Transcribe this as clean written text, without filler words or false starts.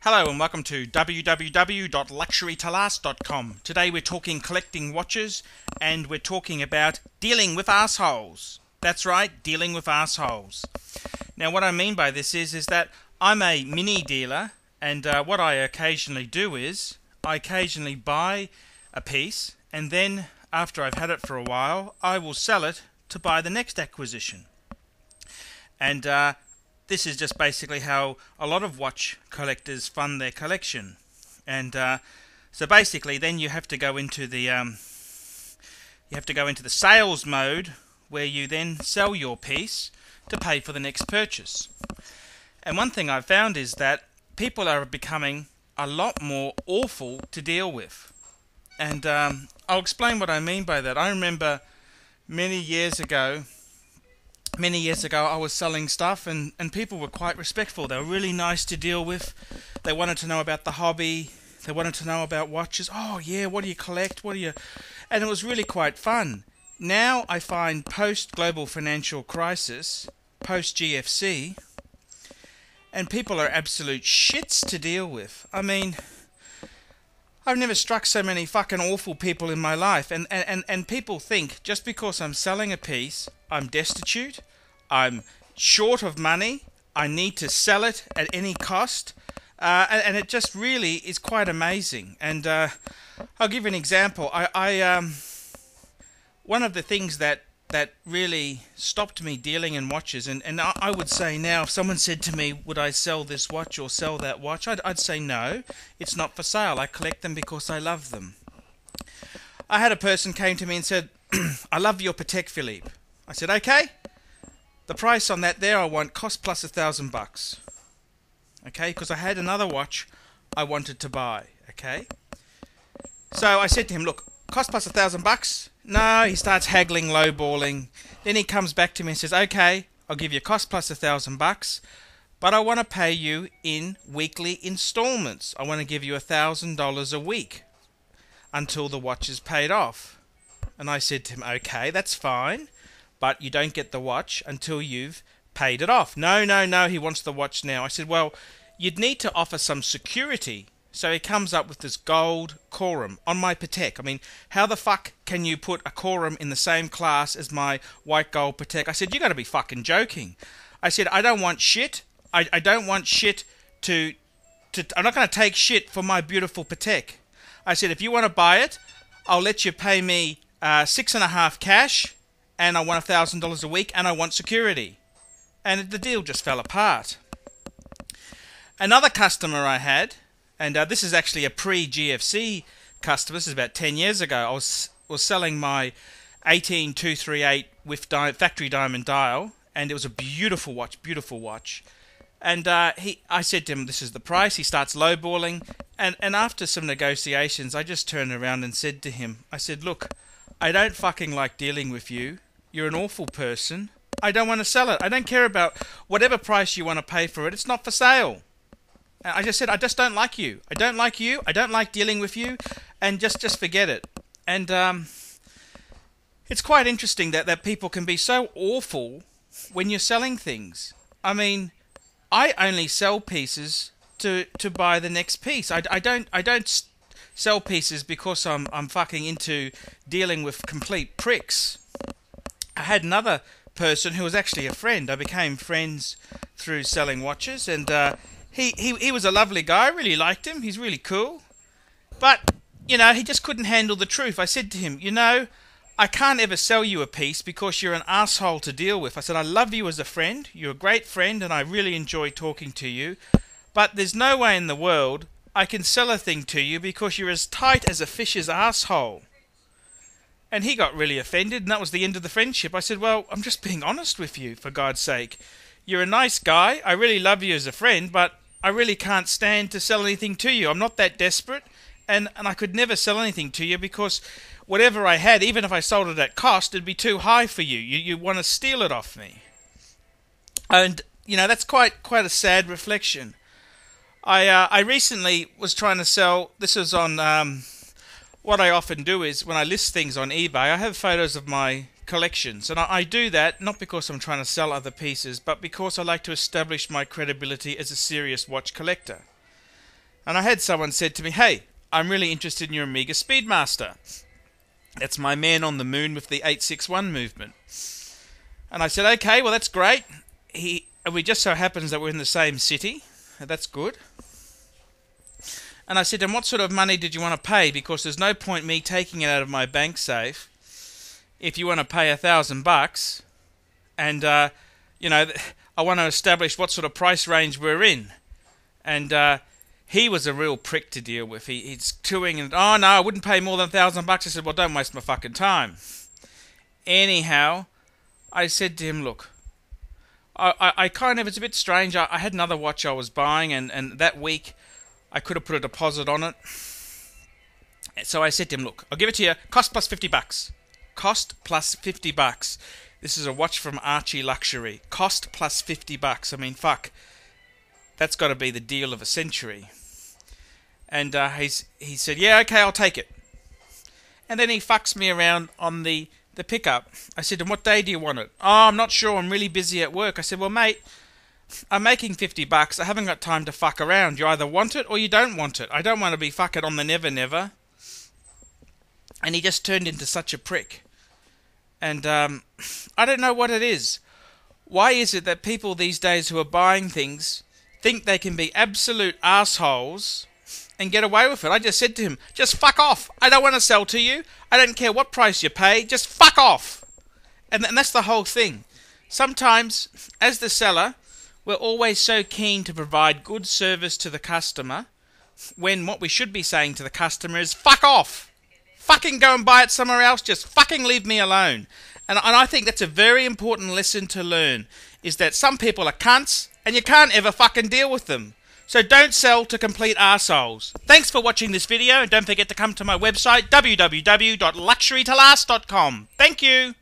Hello and welcome to www.luxurytolast.com. Today we're talking collecting watches and we're talking about dealing with assholes. That's right, dealing with assholes. Now what I mean by this is that I'm a mini dealer, and what I occasionally do is I occasionally buy a piece, and then after I've had it for a while I will sell it to buy the next acquisition. And this is just basically how a lot of watch collectors fund their collection. And so basically then you have to go into the sales mode, where you then sell your piece to pay for the next purchase. And one thing I've found is that people are becoming a lot more awful to deal with. And I'll explain what I mean by that. I remember many years ago I was selling stuff, and people were quite respectful. They were really nice to deal with. They wanted to know about the hobby. They wanted to know about watches. Oh yeah, what do you collect? What do you... And it was really quite fun. Now I find post-global financial crisis, post-GFC, and people are absolute shits to deal with. I mean, I've never struck so many fucking awful people in my life. And people think just because I'm selling a piece, I'm destitute, I'm short of money, I need to sell it at any cost. And it just really is quite amazing. And I'll give you an example. One of the things that really stopped me dealing in watches, and I would say now, if someone said to me, would I sell this watch or sell that watch, I'd say no, it's not for sale. I collect them because I love them. I had a person came to me and said, I love your Patek Philippe. I said, okay, the price on that there I want cost plus $1,000. Okay, because I had another watch I wanted to buy. Okay, so I said to him, look, cost plus $1,000. No, he starts haggling, lowballing. Then he comes back to me and says, okay, I'll give you cost plus $1,000, but I want to pay you in weekly installments. I want to give you $1,000 a week until the watch is paid off. And I said to him, okay, that's fine, but you don't get the watch until you've paid it off. No, he wants the watch now. I said, well, you'd need to offer some security. So he comes up with this gold Corum on my Patek. I mean, how the fuck can you put a Corum in the same class as my white gold Patek? I said, you got to be fucking joking. I said, I don't want shit. I don't want shit to I'm not going to take shit for my beautiful Patek. I said, if you want to buy it, I'll let you pay me $6.5 cash, and I want $1,000 a week, and I want security. And the deal just fell apart. Another customer I had, and this is actually a pre-GFC customer. This is about 10 years ago. I was selling my 18238 with factory diamond dial, and it was a beautiful watch. And I said to him, this is the price. He starts lowballing, and after some negotiations, I just turned around and said to him, I said, look, I don't fucking like dealing with you. You're an awful person. I don't want to sell it. I don't care about whatever price you want to pay for it. It's not for sale. I just said, I just don't like you. I don't like you. I don't like dealing with you. And just forget it. And it's quite interesting that people can be so awful when you're selling things. I mean, I only sell pieces to buy the next piece. I don't sell pieces because I'm fucking into dealing with complete pricks. I had another person who was actually a friend. I became friends through selling watches, and He was a lovely guy. I really liked him. He's really cool. But, you know, he just couldn't handle the truth. I said to him, you know, I can't ever sell you a piece because you're an asshole to deal with. I said, I love you as a friend. You're a great friend and I really enjoy talking to you. But there's no way in the world I can sell a thing to you because you're as tight as a fish's asshole. And he got really offended, and that was the end of the friendship. I said, well, I'm just being honest with you, for God's sake. You're a nice guy. I really love you as a friend, but I really can't stand to sell anything to you. I'm not that desperate, and I could never sell anything to you because whatever I had, even if I sold it at cost, it'd be too high for you. You want to steal it off me. And, you know, that's quite a sad reflection. I recently was trying to sell, this was on, what I often do is when I list things on eBay, I have photos of my collections, and I do that not because I'm trying to sell other pieces, but because I like to establish my credibility as a serious watch collector. And I had someone said to me, "Hey, I'm really interested in your Amiga Speedmaster. That's my man on the moon with the 861 movement." And I said, "Okay, well that's great. We just so happens that we're in the same city. That's good." And I said, "And what sort of money did you want to pay? Because there's no point me taking it out of my bank safe if you want to pay $1,000, and you know, I want to establish what sort of price range we're in." And he was a real prick to deal with. He's chewing and, "Oh no, I wouldn't pay more than $1,000." I said, "Well, don't waste my fucking time." Anyhow, I said to him, "Look, I kind of, it's a bit strange. I had another watch I was buying, and that week I could have put a deposit on it. So I said to him, look, I'll give it to you, cost plus $50. Cost plus $50. This is a watch from Archie Luxury. Cost plus $50. I mean, fuck. That's got to be the deal of a century." And he said, "Yeah, okay, I'll take it." And then he fucks me around on the pickup. I said, "And what day do you want it?" "Oh, I'm not sure. I'm really busy at work." I said, "Well, mate, I'm making $50. I haven't got time to fuck around. You either want it or you don't want it. I don't want to be fucking on the never never." And he just turned into such a prick. And I don't know what it is. Why is it that people these days who are buying things think they can be absolute assholes and get away with it? I just said to him, "Just fuck off. I don't want to sell to you. I don't care what price you pay. Just fuck off." And that's the whole thing. Sometimes, as the seller, we're always so keen to provide good service to the customer, when what we should be saying to the customer is, "Fuck off. Fucking go and buy it somewhere else. Just fucking leave me alone." And I think that's a very important lesson to learn, is that some people are cunts, and you can't ever fucking deal with them. So don't sell to complete arseholes. Thanks for watching this video, and don't forget to come to my website, www.luxurytolast.com. Thank you.